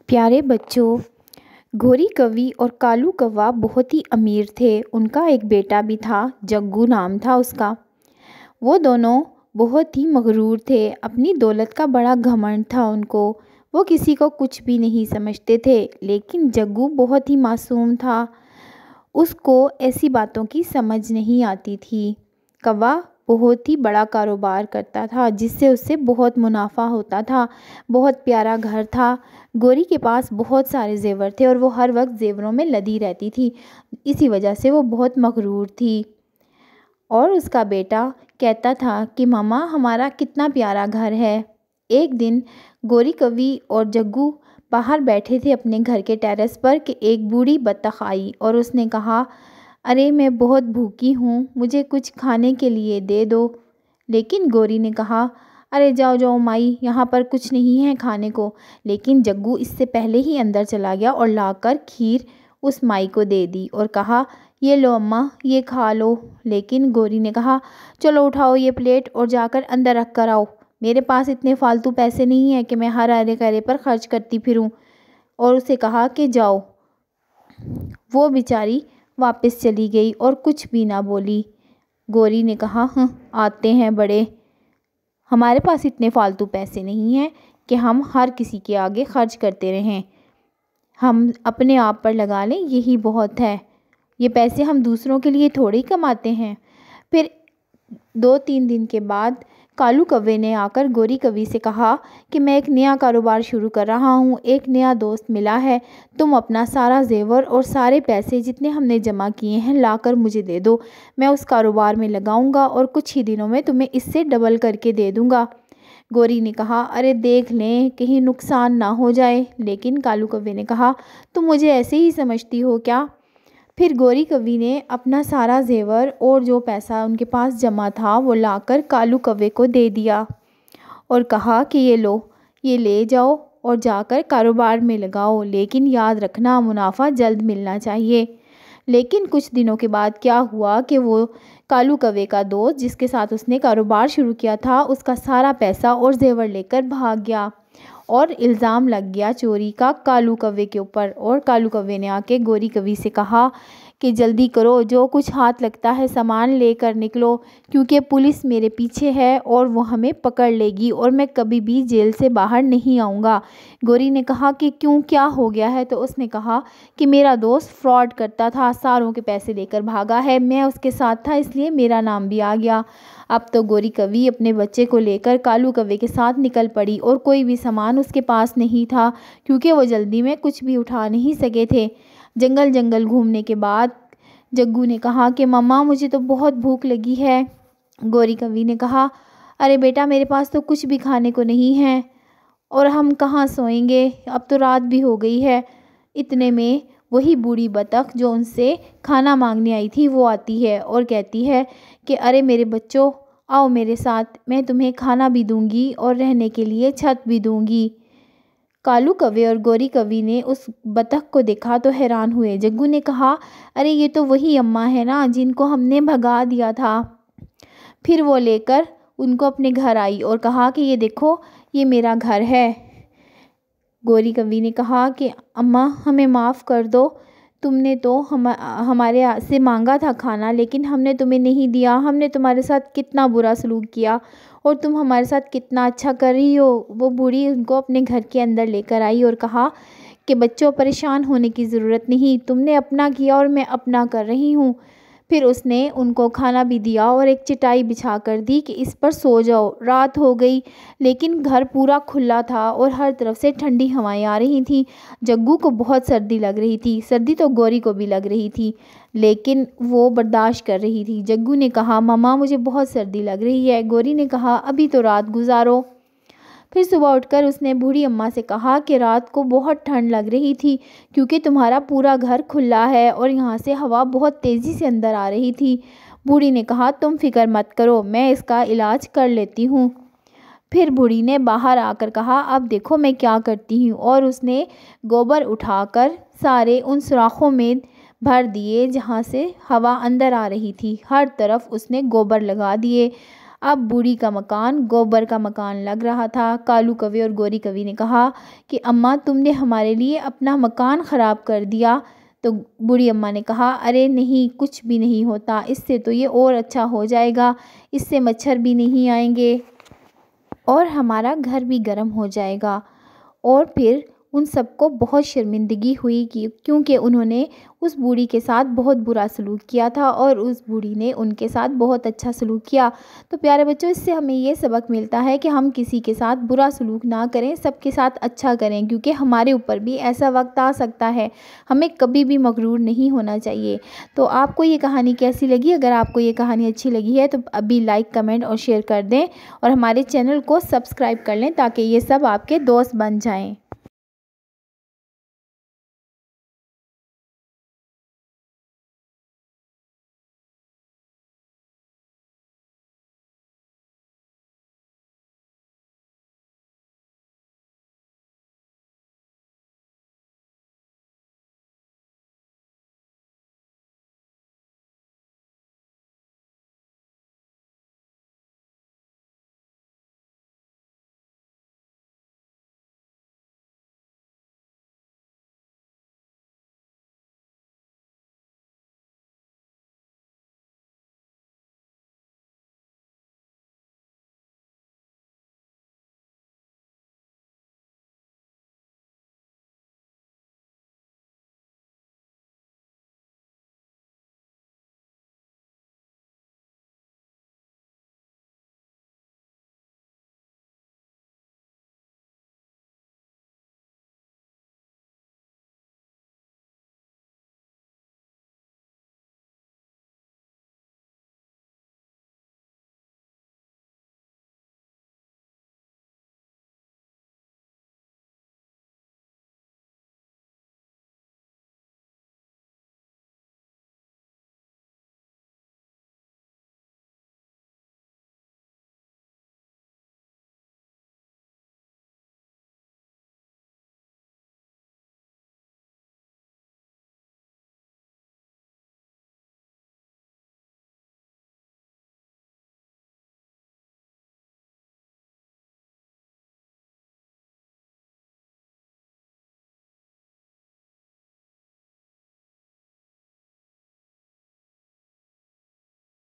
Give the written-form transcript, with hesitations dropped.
پیارے بچوں، گوری کوی اور کالو کوا بہت ہی امیر تھے۔ ان کا ایک بیٹا بھی تھا، جگو نام تھا اس کا۔ وہ دونوں بہت ہی مغرور تھے، اپنی دولت کا بڑا گھمنڈ تھا ان کو۔ وہ کسی کو کچھ بھی نہیں سمجھتے تھے، لیکن جگو بہت ہی معصوم تھا، اس کو ایسی باتوں کی سمجھ نہیں آتی تھی۔ کوا بہت ہی بڑا کاروبار کرتا تھا، جس سے اسے بہت منافع ہوتا تھا۔ بہت پیارا گھر تھا۔ گوری کے پاس بہت سارے زیور تھے اور وہ ہر وقت زیوروں میں لدی رہتی تھی، اسی وجہ سے وہ بہت مغرور تھی۔ اور اس کا بیٹا کہتا تھا کہ ماما ہمارا کتنا پیارا گھر ہے۔ ایک دن گوری کوی اور جگو باہر بیٹھے تھے اپنے گھر کے ٹیرس پر کہ ایک بوڑھی بطخ آئی اور اس نے کہا، ارے میں بہت بھوکی ہوں، مجھے کچھ کھانے کے لیے دے دو۔ لیکن گوری نے کہا، ارے جاؤ جاؤ مائی، یہاں پر کچھ نہیں ہے کھانے کو۔ لیکن جگو اس سے پہلے ہی اندر چلا گیا اور لا کر کھیر اس مائی کو دے دی اور کہا، یہ لو اماں، یہ کھا لو۔ لیکن گوری نے کہا، چلو اٹھاؤ یہ پلیٹ اور جا کر اندر رکھ کر آؤ، میرے پاس اتنے فالتو پیسے نہیں ہیں کہ میں ہر ارے کرے پر خرچ کرتی پھروں۔ اور اسے کہا کہ جاؤ۔ وہ بیچاری واپس چلی گئی اور کچھ بھی نہ بولی۔ گوری نے کہا، آتے ہیں بڑے، ہمارے پاس اتنے فالتو پیسے نہیں ہیں کہ ہم ہر کسی کے آگے خرچ کرتے رہیں، ہم اپنے آپ پر لگا لیں، یہی بہت ہے، یہ پیسے ہم دوسروں کے لیے تھوڑے ہی کماتے ہیں۔ پھر 2-3 دن کے بعد کالو کوے نے آ کر گوری کوی سے کہا کہ میں ایک نیا کاروبار شروع کر رہا ہوں، ایک نیا دوست ملا ہے، تم اپنا سارا زیور اور سارے پیسے جتنے ہم نے جمع کیے ہیں لا کر مجھے دے دو، میں اس کاروبار میں لگاؤں گا اور کچھ ہی دنوں میں تمہیں اس سے ڈبل کر کے دے دوں گا۔ گوری نے کہا، ارے دیکھ لیں کہیں نقصان نہ ہو جائے۔ لیکن کالو کوے نے کہا، تم مجھے ایسے ہی سمجھتی ہو کیا؟ پھر گوری کوی نے اپنا سارا زیور اور جو پیسہ ان کے پاس جمع تھا وہ لا کر کالو کوے کو دے دیا اور کہا کہ یہ لو، یہ لے جاؤ اور جا کر کاروبار میں لگاؤ، لیکن یاد رکھنا منافع جلد ملنا چاہیے۔ لیکن کچھ دنوں کے بعد کیا ہوا کہ وہ کالو کوے کا دوست جس کے ساتھ اس نے کاروبار شروع کیا تھا، اس کا سارا پیسہ اور زیور لے کر بھاگ گیا اور الزام لگ گیا چوری کا کالو کوے کے اوپر۔ اور کالو کوے نے آ کے گوری کوی سے کہا کہ جلدی کرو، جو کچھ ہاتھ لگتا ہے سامان لے کر نکلو، کیونکہ پولیس میرے پیچھے ہے اور وہ ہمیں پکڑ لے گی اور میں کبھی بھی جیل سے باہر نہیں آؤں گا۔ گوری نے کہا کہ کیوں، کیا ہو گیا ہے؟ تو اس نے کہا کہ میرا دوست فراڈ کرتا تھا، ساروں کے پیسے لے کر بھاگا ہے، میں اس کے ساتھ تھا اس لیے میرا نام بھی آ گیا۔ اب تو گوری کوی اپنے بچے کو لے کر کالو کوے کے ساتھ نکل پڑی اور کوئی بھی سامان اس کے پاس نہیں تھا، کیونکہ وہ جلدی میں کچھ بھی اٹھا نہیں سکے تھے۔ جنگل گھومنے کے بعد جگو نے کہا کہ ماما مجھے تو بہت بھوک لگی ہے۔ گوری کوی نے کہا، ارے بیٹا میرے پاس تو کچھ بھی کھانے کو نہیں ہے اور ہم کہاں سوئیں گے، اب تو رات بھی ہو گئی ہے۔ اتنے میں وہی بوڑھی بطخ جو ان سے کھانا مانگنے آئی تھی وہ آتی ہے اور کہتی ہے کہ ارے میرے بچوں، آؤ میرے ساتھ، میں تمہیں کھانا بھی دوں گی اور رہنے کے لیے چھت بھی دوں گی۔ کالو کوے اور گوری کوی نے اس بطخ کو دیکھا تو حیران ہوئے۔ جگو نے کہا، ارے یہ تو وہی اماں ہے نا جن کو ہم نے بھگا دیا تھا۔ پھر وہ لے کر ان کو اپنے گھر آئی اور کہا کہ یہ دیکھو، یہ میرا گھر ہے۔ گوری کوی نے کہا کہ اماں ہمیں معاف کر دو، تم نے تو ہمارے سے مانگا تھا کھانا لیکن ہم نے تمہیں نہیں دیا، ہم نے تمہارے ساتھ کتنا برا سلوک کیا اور تم ہمارے ساتھ کتنا اچھا کر رہی ہو۔ وہ بوڑھی ان کو اپنے گھر کے اندر لے کر آئی اور کہا کہ بچوں پریشان ہونے کی ضرورت نہیں، تم نے اپنا کیا اور میں اپنا کر رہی ہوں۔ پھر اس نے ان کو کھانا بھی دیا اور ایک چٹائی بچھا کر دی کہ اس پر سو جاؤ۔ رات ہو گئی لیکن گھر پورا کھلا تھا اور ہر طرف سے ٹھنڈی ہوائیں آ رہی تھیں۔ جگو کو بہت سردی لگ رہی تھی، سردی تو گوری کو بھی لگ رہی تھی لیکن وہ برداشت کر رہی تھی۔ جگو نے کہا، ماما مجھے بہت سردی لگ رہی ہے۔ گوری نے کہا، ابھی تو رات گزارو۔ پھر صبح اٹھ کر اس نے بوڑھی اماں سے کہا کہ رات کو بہت ٹھنڈ لگ رہی تھی کیونکہ تمہارا پورا گھر کھلا ہے اور یہاں سے ہوا بہت تیزی سے اندر آ رہی تھی۔ بوڑھی نے کہا، تم فکر مت کرو، میں اس کا علاج کر لیتی ہوں۔ پھر بوڑھی نے باہر آ کر کہا، اب دیکھو میں کیا کرتی ہوں، اور اس نے گوبر اٹھا کر سارے ان سوراخوں میں بھر دیے جہاں سے ہوا اندر آ رہی تھی، ہر طرف اس نے گوبر لگا دیے۔ اب بوڑھی کا مکان گوبر کا مکان لگ رہا تھا۔ کالو کوے اور گوری کوی نے کہا کہ اماں تم نے ہمارے لیے اپنا مکان خراب کر دیا۔ تو بوڑھی اماں نے کہا ارے نہیں، کچھ بھی نہیں ہوتا، اس سے تو یہ اور اچھا ہو جائے گا، اس سے مچھر بھی نہیں آئیں گے اور ہمارا گھر بھی گرم ہو جائے گا۔ اور پھر ان سب کو بہت شرمندگی ہوئی کیونکہ انہوں نے اس بوڑھی کے ساتھ بہت برا سلوک کیا تھا اور اس بوڑھی نے ان کے ساتھ بہت اچھا سلوک کیا۔ تو پیارے بچوں، اس سے ہمیں یہ سبق ملتا ہے کہ ہم کسی کے ساتھ برا سلوک نہ کریں، سب کے ساتھ اچھا کریں، کیونکہ ہمارے اوپر بھی ایسا وقت آ سکتا ہے۔ ہمیں کبھی بھی مغرور نہیں ہونا چاہیے۔ تو آپ کو یہ کہانی کیسی لگی؟ اگر آپ کو یہ کہانی اچھی لگی ہے تو ابھی لائک، کمنٹ اور شیئر کر دیں اور ہمارے چینل کو سبسکرائب کر لیں تاکہ یہ سب آپ کے دوست بن جائیں۔